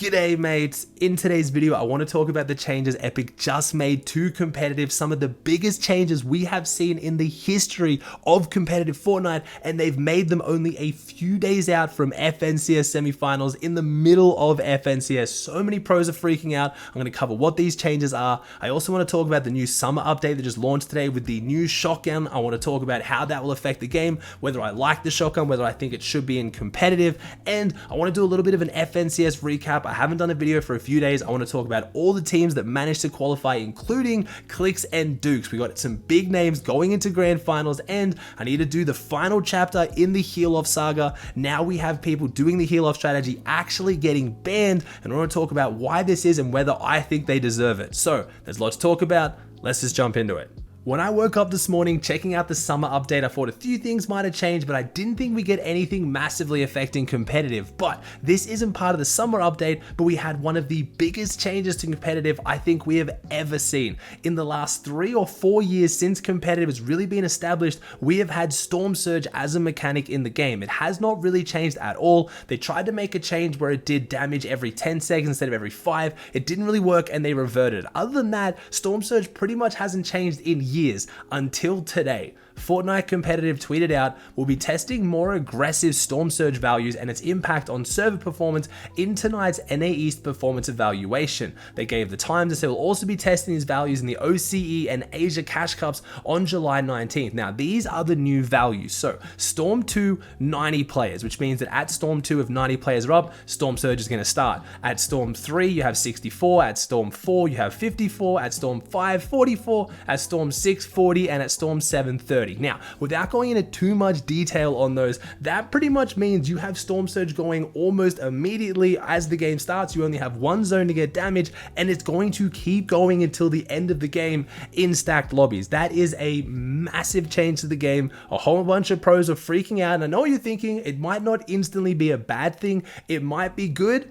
G'day mates, in today's video I want to talk about the changes Epic just made to competitive, some of the biggest changes we have seen in the history of competitive Fortnite, and they've made them only a few days out from FNCS semifinals in the middle of FNCS. So many pros are freaking out. I'm going to cover what these changes are. I also want to talk about the new summer update that just launched today with the new shotgun. I want to talk about how that will affect the game, whether I like the shotgun, whether I think it should be in competitive, and I want to do a little bit of an FNCS recap. I haven't done a video for a few days. I want to talk about all the teams that managed to qualify, including Clicks and Dukes. We got some big names going into grand finals, and I need to do the final chapter in the heal off saga. Now we have people doing the heal off strategy actually getting banned, and I want to talk about why this is and whether I think they deserve it. So there's lots to talk about. Let's just jump into it. When I woke up this morning checking out the summer update, I thought a few things might have changed, but I didn't think we get anything massively affecting competitive. But this isn't part of the summer update, but we had one of the biggest changes to competitive I think we have ever seen. In the last 3 or 4 years since competitive has really been established, we have had Storm Surge as a mechanic in the game. It has not really changed at all. They tried to make a change where it did damage every 10 seconds instead of every 5. It didn't really work and they reverted. Other than that, Storm Surge pretty much hasn't changed in years until today. Fortnite Competitive tweeted out, "We'll be testing more aggressive Storm Surge values and its impact on server performance in tonight's NA East performance evaluation." They gave the times, and so we'll also be testing these values in the OCE and Asia Cash Cups on July 19th. Now, these are the new values. So, Storm 2, 90 players, which means that at Storm 2, if 90 players are up, Storm Surge is going to start. At Storm 3, you have 64. At Storm 4, you have 54. At Storm 5, 44. At Storm 6, 40. And at Storm 7, 30. Now, without going into too much detail on those, that pretty much means you have Storm Surge going almost immediately as the game starts. You only have one zone to get damage, and it's going to keep going until the end of the game in stacked lobbies. That is a massive change to the game. A whole bunch of pros are freaking out, and I know what you're thinking. It might not instantly be a bad thing. It might be good.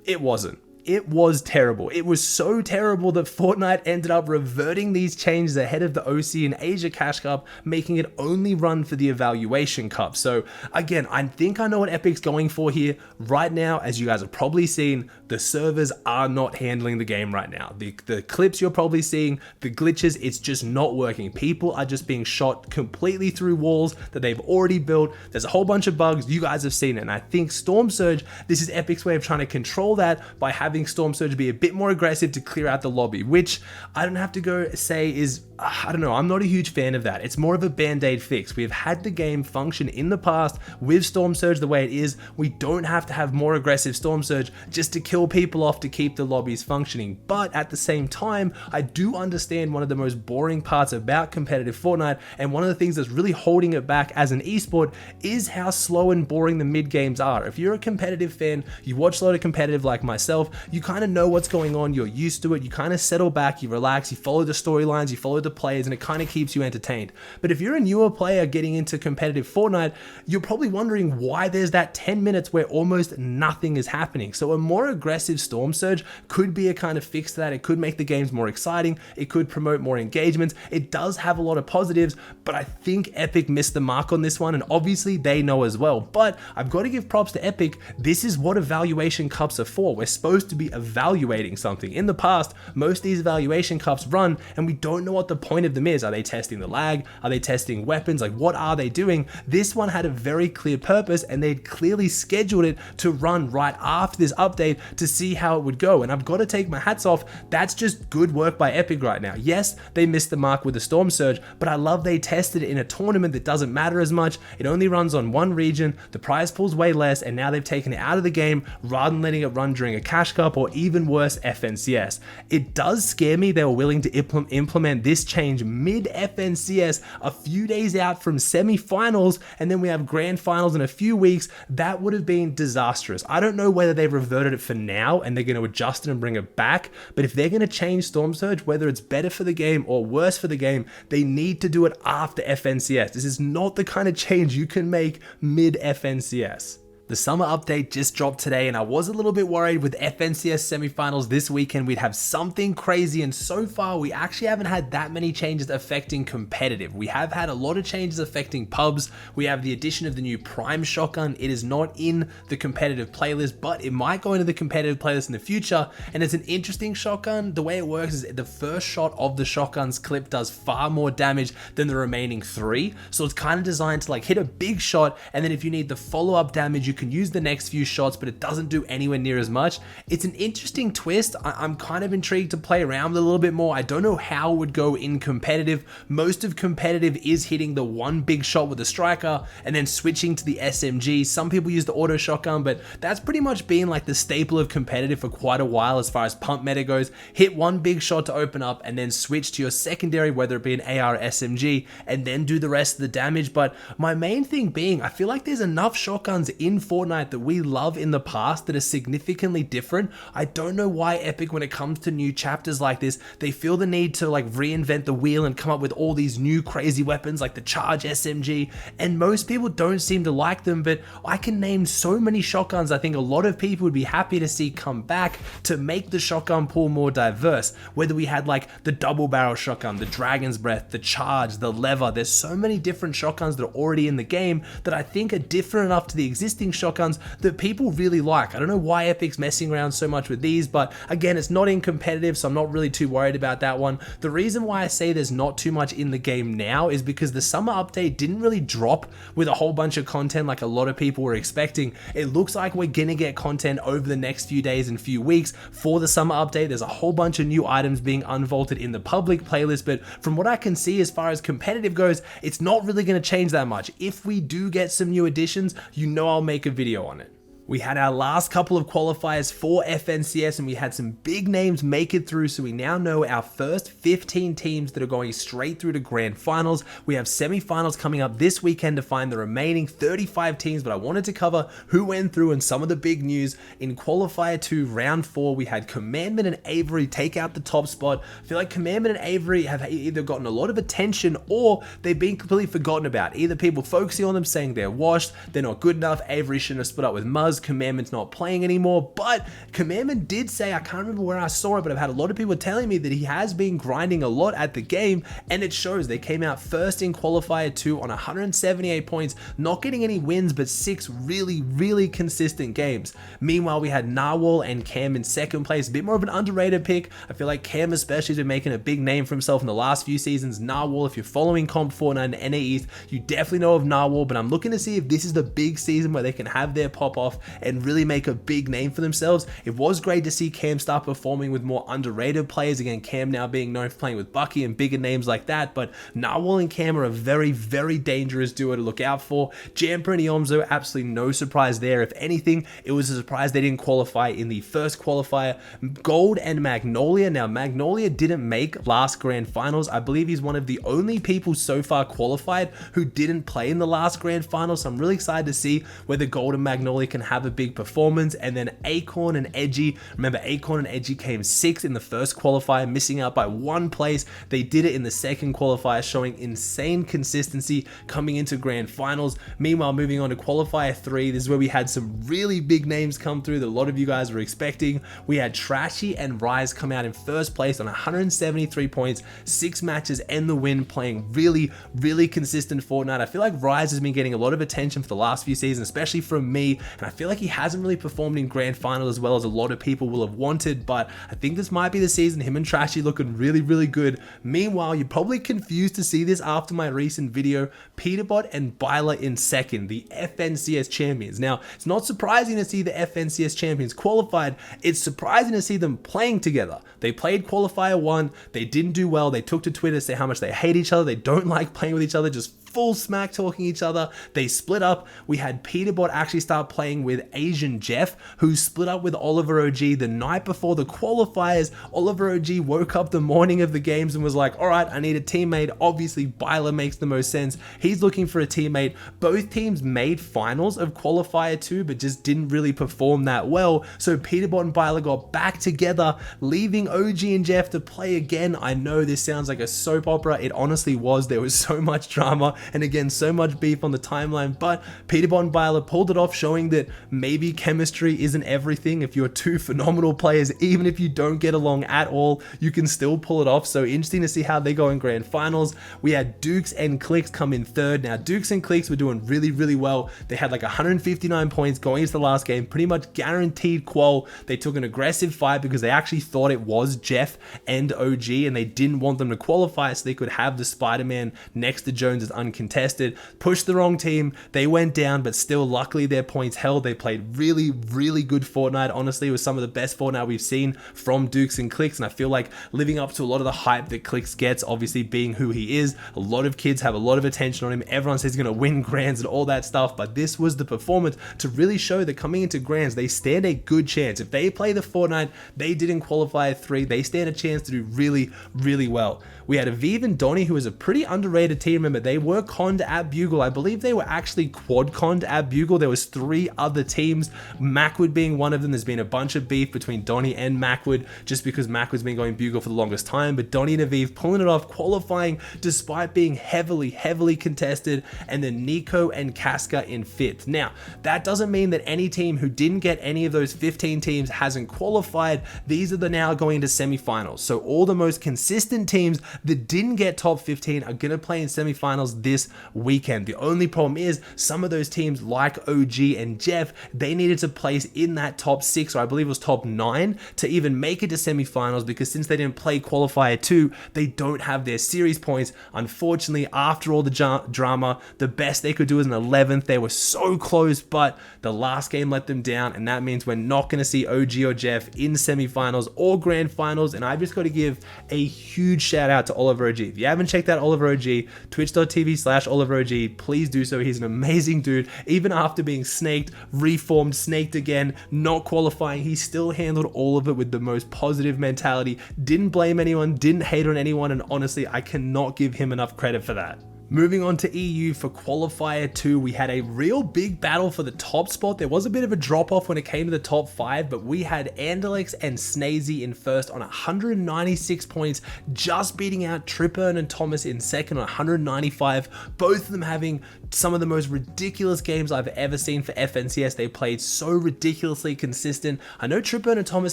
It wasn't. It was terrible. It was so terrible that Fortnite ended up reverting these changes ahead of the OC and Asia Cash Cup, making it only run for the Evaluation Cup. So again, I think I know what Epic's going for here. Right now, as you guys have probably seen, the servers are not handling the game right now. The clips you're probably seeing, the glitches, it's just not working. People are just being shot completely through walls that they've already built. There's a whole bunch of bugs. You guys have seen it. And I think Storm Surge, this is Epic's way of trying to control that by having Storm Surge be a bit more aggressive to clear out the lobby, which I don't have to go say is, I don't know, I'm not a huge fan of that. It's more of a band-aid fix. We've had the game function in the past with Storm Surge the way it is. We don't have to have more aggressive Storm Surge just to kill people off to keep the lobbies functioning. But at the same time, I do understand one of the most boring parts about competitive Fortnite, and one of the things that's really holding it back as an esport is how slow and boring the mid games are. If you're a competitive fan, you watch a lot of competitive like myself, you kind of know what's going on, you're used to it, you kind of settle back, you relax, you follow the storylines, you follow the players, and it kind of keeps you entertained. But if you're a newer player getting into competitive Fortnite, you're probably wondering why there's that 10 minutes where almost nothing is happening. So a more aggressive Storm Surge could be a kind of fix to that. It could make the games more exciting, it could promote more engagements. It does have a lot of positives, but I think Epic missed the mark on this one, and obviously they know as well. But I've got to give props to Epic. This is what evaluation cups are for. We're supposed to be evaluating something. In the past, most of these evaluation cups run and we don't know what the point of them is. Are they testing the lag? Are they testing weapons? Like, what are they doing? This one had a very clear purpose, and they'd clearly scheduled it to run right after this update to see how it would go. And I've got to take my hats off. That's just good work by Epic right now. Yes, they missed the mark with the Storm Surge, but I love they tested it in a tournament that doesn't matter as much. It only runs on one region, the prize pool's way less, and now they've taken it out of the game rather than letting it run during a cash cup or even worse, FNCS. It does scare me they were willing to implement this change mid FNCS a few days out from semi-finals, and then we have grand finals in a few weeks. That would have been disastrous. I don't know whether they've reverted it for now and they're going to adjust it and bring it back, but if they're going to change Storm Surge, whether it's better for the game or worse for the game, they need to do it after FNCS. This is not the kind of change you can make mid FNCS. The summer update just dropped today and I was a little bit worried with FNCS semifinals this weekend we'd have something crazy, and so far we actually haven't had that many changes affecting competitive. We have had a lot of changes affecting pubs. We have the addition of the new Prime shotgun. It is not in the competitive playlist, but it might go into the competitive playlist in the future, and it's an interesting shotgun. The way it works is the first shot of the shotgun's clip does far more damage than the remaining 3, so it's kind of designed to like hit a big shot, and then if you need the follow-up damage you can use the next few shots, but it doesn't do anywhere near as much. It's an interesting twist. I'm kind of intrigued to play around with it a little bit more. I don't know how it would go in competitive. Most of competitive is hitting the one big shot with the striker and then switching to the SMG. Some people use the auto shotgun, but that's pretty much been like the staple of competitive for quite a while as far as pump meta goes. Hit one big shot to open up and then switch to your secondary, whether it be an AR or SMG, and then do the rest of the damage. But my main thing being, I feel like there's enough shotguns in Fortnite that we love in the past that are significantly different. I don't know why Epic, when it comes to new chapters like this, they feel the need to like reinvent the wheel and come up with all these new crazy weapons like the Charge SMG, and most people don't seem to like them. But I can name so many shotguns I think a lot of people would be happy to see come back to make the shotgun pool more diverse. Whether we had like the double barrel shotgun, the Dragon's Breath, the Charge, the Lever, there's so many different shotguns that are already in the game that I think are different enough to the existing shotguns that people really like. I don't know why Epic's messing around so much with these, but again, it's not in competitive, so I'm not really too worried about that one. The reason why I say there's not too much in the game now is because the summer update didn't really drop with a whole bunch of content like a lot of people were expecting. It looks like we're gonna get content over the next few days and few weeks for the summer update. There's a whole bunch of new items being unvaulted in the public playlist, but from what I can see as far as competitive goes, it's not really gonna change that much. If we do get some new additions, you know I'll make a video on it. We had our last couple of qualifiers for FNCS and we had some big names make it through, so we now know our first 15 teams that are going straight through to grand finals. We have semi-finals coming up this weekend to find the remaining 35 teams, but I wanted to cover who went through and some of the big news. In qualifier 2, round 4, we had Commandment and Avery take out the top spot. I feel like Commandment and Avery have either gotten a lot of attention or they've been completely forgotten about. Either people focusing on them saying they're washed, they're not good enough, Avery shouldn't have split up with Muzz, Commandment's not playing anymore. But Commandment did say, I can't remember where I saw it, but I've had a lot of people telling me that he has been grinding a lot at the game, and it shows. They came out first in qualifier 2 on 178 points, not getting any wins, but 6 really consistent games. Meanwhile, we had Narwhal and Cam in second place, a bit more of an underrated pick. I feel like Cam especially has been making a big name for himself in the last few seasons. Narwhal, if you're following Comp Fortnite and NA East, you definitely know of Narwhal, but I'm looking to see if this is the big season where they can have their pop off and really make a big name for themselves. It was great to see Cam start performing with more underrated players. Again, Cam now being known for playing with Bucky and bigger names like that, but Narwhal and Cam are a very dangerous duo to look out for. Jamper and Eomzo, absolutely no surprise there. If anything, it was a surprise they didn't qualify in the first qualifier. Gold and Magnolia. Now, Magnolia didn't make last grand finals. I believe he's one of the only people so far qualified who didn't play in the last grand final, so I'm really excited to see whether Gold and Magnolia can have a big performance. And then Acorn and Edgy. Remember, Acorn and Edgy came 6th in the first qualifier, missing out by 1 place. They did it in the second qualifier, showing insane consistency coming into grand finals. Meanwhile, moving on to qualifier 3, this is where we had some really big names come through that a lot of you guys were expecting. We had Trashy and Rise come out in first place on 173 points, 6 matches and the win, playing really consistent Fortnite. I feel like Rise has been getting a lot of attention for the last few seasons, especially from me, and I feel like he hasn't really performed in grand final as well as a lot of people will have wanted, but I think this might be the season. Him and Trashy looking really good. Meanwhile, you're probably confused to see this after my recent video, Peterbot and Byler in second, the FNCS champions. Now, it's not surprising to see the FNCS champions qualified. It's surprising to see them playing together. They played qualifier 1, they didn't do well, they took to Twitter to say how much they hate each other, they don't like playing with each other, just full smack talking each other. They split up. We had Peterbot actually start playing with Asian Jeff, who split up with Oliver OG the night before the qualifiers. Oliver OG woke up the morning of the games and was like, all right, I need a teammate. Obviously, Byler makes the most sense. He's looking for a teammate. Both teams made finals of qualifier 2, but just didn't really perform that well. So Peterbot and Byler got back together, leaving OG and Jeff to play again. I know this sounds like a soap opera. It honestly was. There was so much drama. And again, so much beef on the timeline, but Peter Bonbiler pulled it off, showing that maybe chemistry isn't everything. If you're two phenomenal players, even if you don't get along at all, you can still pull it off. So interesting to see how they go in grand finals. We had Dukes and Clicks come in third. Now Dukes and Clicks were doing really well. They had like 159 points going into the last game, pretty much guaranteed qual. They took an aggressive fight because they actually thought it was Jeff and OG, and they didn't want them to qualify so they could have the Spider-Man next to Jones as uncontested. Pushed the wrong team, they went down, but still luckily their points held. They played really good Fortnite. Honestly, it was some of the best Fortnite we've seen from Dukes and Clicks, and I feel like living up to a lot of the hype that Clicks gets, obviously being who he is. A lot of kids have a lot of attention on him. Everyone says he's going to win grands and all that stuff, but this was the performance to really show that coming into grands, they stand a good chance. If they play the Fortnite they didn't qualify 3, they stand a chance to do really well. We had Aviv and Donnie, who is a pretty underrated team. Remember, they were conned at Bugle. I believe they were actually quad conned at Bugle. There was 3 other teams, Macwood being one of them. There's been a bunch of beef between Donnie and Macwood just because Macwood's been going Bugle for the longest time, but Donnie and Aviv pulling it off, qualifying despite being heavily contested, and then Nico and Casca in 5th. Now, that doesn't mean that any team who didn't get any of those 15 teams hasn't qualified. These are the now going into semifinals. So all the most consistent teams that didn't get top 15 are going to play in semifinals this weekend. The only problem is some of those teams like OG and Jeff, they needed to place in that top 6, or I believe it was top 9, to even make it to semifinals, because since they didn't play qualifier 2, they don't have their series points. Unfortunately, after all the drama, the best they could do is an 11th. They were so close, but the last game let them down, and that means we're not going to see OG or Jeff in semifinals or grand finals. And I've just got to give a huge shout out to Oliver OG. If you haven't checked out Oliver OG, twitch.tv/Oliver OG, please do so. He's an amazing dude. Even after being snaked, reformed, snaked again, not qualifying, he still handled all of it with the most positive mentality, didn't blame anyone, didn't hate on anyone, and honestly, I cannot give him enough credit for that. Moving on to EU for qualifier 2, we had a real big battle for the top spot. There was a bit of a drop off when it came to the top 5, but we had Antics and Snazy in first on 196 points, just beating out Tripper and Thomas in second on 195. Both of them having some of the most ridiculous games I've ever seen for FNCS. They played so ridiculously consistent. I know Tripper and Thomas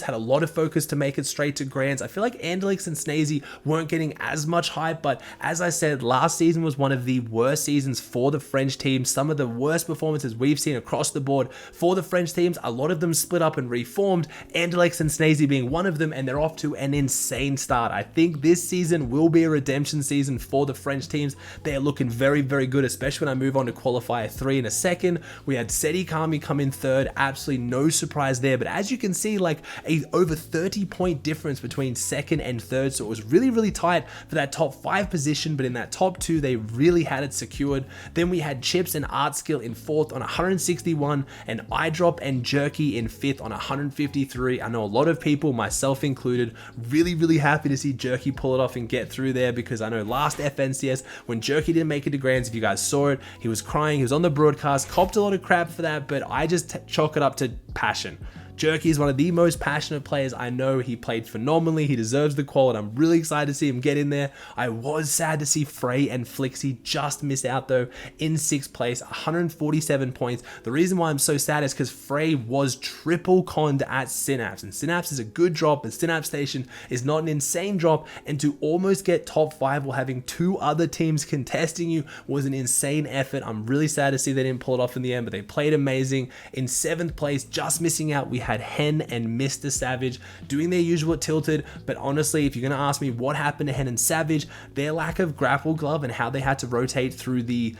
had a lot of focus to make it straight to grands. I feel like Antics and Snazy weren't getting as much hype, but as I said, last season was one of the worst seasons for the French team. Some of the worst performances we've seen across the board for the French teams. A lot of them split up and reformed, Antics and Snazy being one of them, and they're off to an insane start. I think this season will be a redemption season for the French teams. They are looking very good, especially when I move on to qualifier 3 in a second. We had Seti Kami come in third, absolutely no surprise there, but as you can see, like a over 30-point difference between second and third, so it was really tight for that top 5 position, but in that top 2 they really had it secured. Then we had Chips and Art Skill in 4th on 161, and iDrop and Jerky in 5th on 153. I know a lot of people, myself included, really happy to see Jerky pull it off and get through there, because I know last FNCS when Jerky didn't make it to grands, if you guys saw it, he was crying, he was on the broadcast, copped a lot of crap for that, but I just chalk it up to passion. Jerky is one of the most passionate players I know. He played phenomenally. He deserves the qual, and I'm really excited to see him get in there. I was sad to see Frey and Flixie just miss out though in 6th place, 147 points. The reason why I'm so sad is because Frey was triple conned at Synapse, and Synapse is a good drop, but Synapse Station is not an insane drop, and to almost get top 5 while having 2 other teams contesting you was an insane effort. I'm really sad to see they didn't pull it off in the end, but they played amazing. In 7th place, just missing out, we had Hen and Mr. Savage doing their usual at Tilted, but honestly, if you're going to ask me what happened to Hen and Savage, their lack of grapple glove and how they had to rotate through the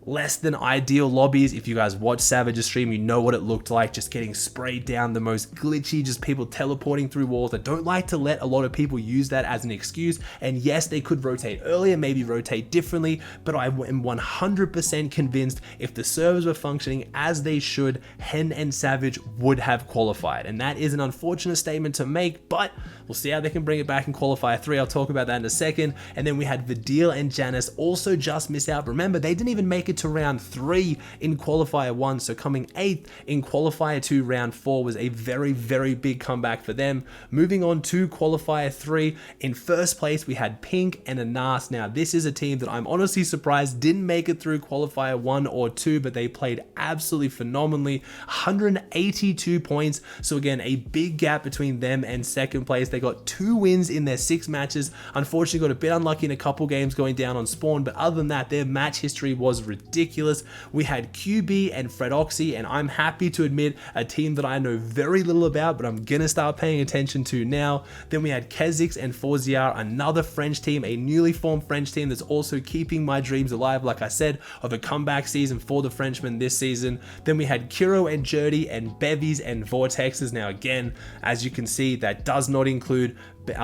less than ideal lobbies. If you guys watch Savage's stream, you know what it looked like, just getting sprayed down, the most glitchy, just people teleporting through walls. I don't like to let a lot of people use that as an excuse, and yes, they could rotate earlier, maybe rotate differently, but I am 100% convinced if the servers were functioning as they should, Hen and Savage would have qualified, and that is an unfortunate statement to make, but we'll see how they can bring it back in qualifier 3. I'll talk about that in a second. And then we had Vidil and Janice also just miss out. Remember, they didn't even make it it to round 3 in qualifier 1, so coming 8th in qualifier 2 round 4 was a very big comeback for them. Moving on to qualifier 3, in first place we had Pink and Anas. Now this is a team that I'm honestly surprised didn't make it through qualifier 1 or 2, but they played absolutely phenomenally. 182 points, so again a big gap between them and second place. They got 2 wins in their 6 matches. Unfortunately got a bit unlucky in a couple games going down on spawn, but other than that their match history was ridiculous. We had QB and Fredoxy, and I'm happy to admit a team that I know very little about, but I'm gonna start paying attention to now. Then we had Kezix and Forziar, another French team, a newly formed French team that's also keeping my dreams alive, like I said, of a comeback season for the Frenchmen this season. Then we had Kiro and Jerdy and Bevies and Vortexes. Now again, as you can see, that does not include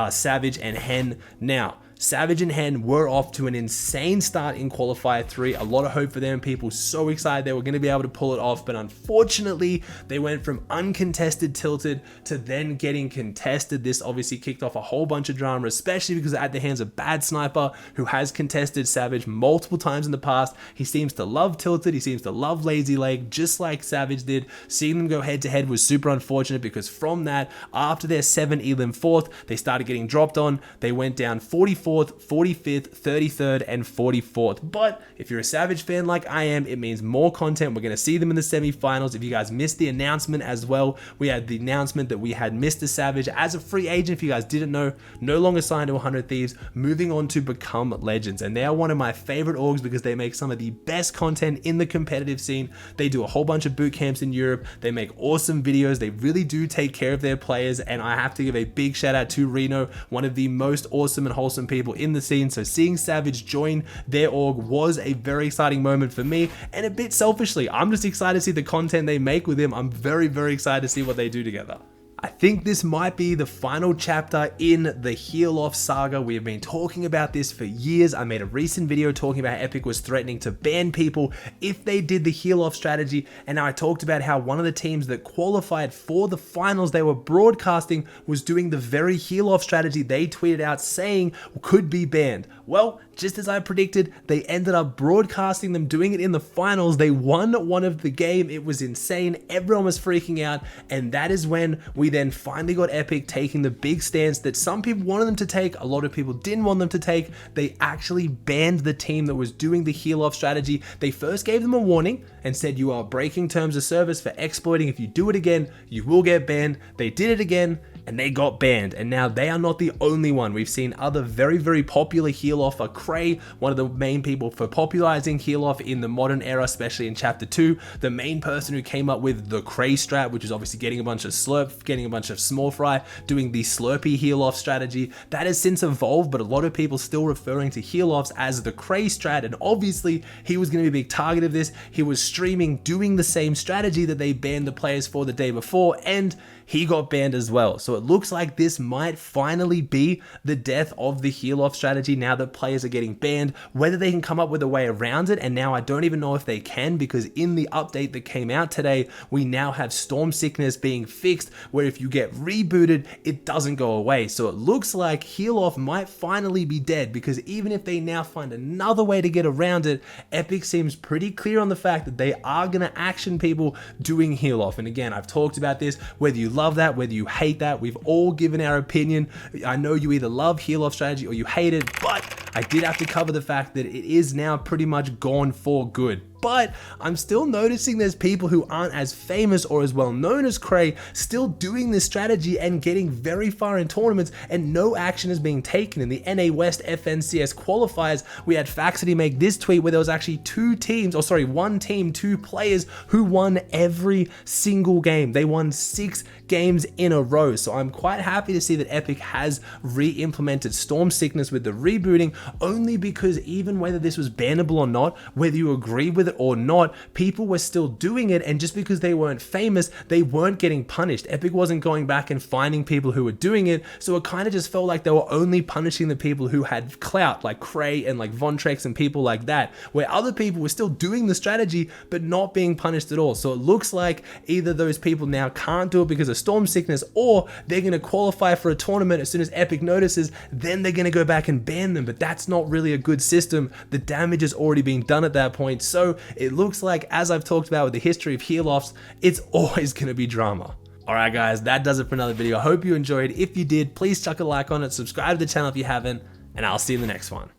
Savage and Hen. Now Savage and Hen were off to an insane start in qualifier 3. A lot of hope for them. People so excited they were going to be able to pull it off, but unfortunately they went from uncontested tilted to then getting contested. This obviously kicked off a whole bunch of drama, especially because at the hands of Bad Sniper, who has contested Savage multiple times in the past. He seems to love tilted, he seems to love lazy leg, just like Savage did. Seeing them go head to head was super unfortunate, because from that, after their 7 elim 4th, they started getting dropped on. They went down 44th, 45th, 33rd, and 44th. But if you're a Savage fan like I am, it means more content. We're going to see them in the semifinals. If you guys missed the announcement as well, we had the announcement that we had Mr. Savage as a free agent. If you guys didn't know, no longer signed to 100 Thieves, moving on to become Legends. And they are one of my favorite orgs because they make some of the best content in the competitive scene. They do a whole bunch of boot camps in Europe. They make awesome videos. They really do take care of their players. And I have to give a big shout out to Reno, one of the most awesome and wholesome people in the scene. So seeing Savage join their org was a very exciting moment for me, and a bit selfishly, I'm just excited to see the content they make with him. I'm very excited to see what they do together. I think this might be the final chapter in the Heal Off saga. We have been talking about this for years. I made a recent video talking about how Epic was threatening to ban people if they did the Heal Off strategy, and now I talked about how one of the teams that qualified for the finals they were broadcasting was doing the very Heal Off strategy they tweeted out saying could be banned. Well, just as I predicted, they ended up broadcasting them doing it in the finals. They won one of the game. It was insane. Everyone was freaking out, and that is when we then finally got Epic taking the big stance that some people wanted them to take, a lot of people didn't want them to take. They actually banned the team that was doing the Heal Off strategy. They first gave them a warning and said, you are breaking terms of service for exploiting. If you do it again, you will get banned. They did it again, and they got banned, and now they are not the only one. We've seen other very popular Heal Off. Cray, one of the main people for popularizing Heal Off in the modern era, especially in chapter 2, the main person who came up with the Cray strat, which is obviously getting a bunch of slurp, getting a bunch of small fry, doing the slurpy Heal Off strategy. That has since evolved, but a lot of people still referring to Heal Offs as the Cray strat, and obviously he was going to be a big target of this. He was streaming doing the same strategy that they banned the players for the day before, and he got banned as well. So it looks like this might finally be the death of the Heal Off strategy now that players are getting banned. Whether they can come up with a way around it, and now I don't even know if they can, because in the update that came out today, we now have Storm Sickness being fixed, where if you get rebooted, it doesn't go away. So it looks like Heal Off might finally be dead, because even if they now find another way to get around it, Epic seems pretty clear on the fact that they are going to action people doing Heal Off. And again, I've talked about this, whether you love that, whether you hate that, we've all given our opinion. I know you either love Heal Off strategy or you hate it, but I did have to cover the fact that it is now pretty much gone for good. But I'm still noticing there's people who aren't as famous or as well known as Cray still doing this strategy and getting very far in tournaments, and no action is being taken. In the NA West FNCS qualifiers, we had Faxity make this tweet where there was actually one team, 2 players who won every single game. They won 6 games in a row. So I'm quite happy to see that Epic has re-implemented Storm Sickness with the rebooting, only because even whether this was bannable or not, whether you agree with it or not, people were still doing it, and just because they weren't famous, they weren't getting punished. Epic wasn't going back and finding people who were doing it, so it kind of just felt like they were only punishing the people who had clout, like Cray and like Vontrex and people like that, where other people were still doing the strategy but not being punished at all. So it looks like either those people now can't do it because of Storm Sickness, or they're going to qualify for a tournament as soon as Epic notices, then they're going to go back and ban them. But that's not really a good system. The damage has already been done at that point. So it looks like, as I've talked about with the history of heal-offs, it's always going to be drama. Alright guys, that does it for another video. I hope you enjoyed. If you did, please chuck a like on it, subscribe to the channel if you haven't, and I'll see you in the next one.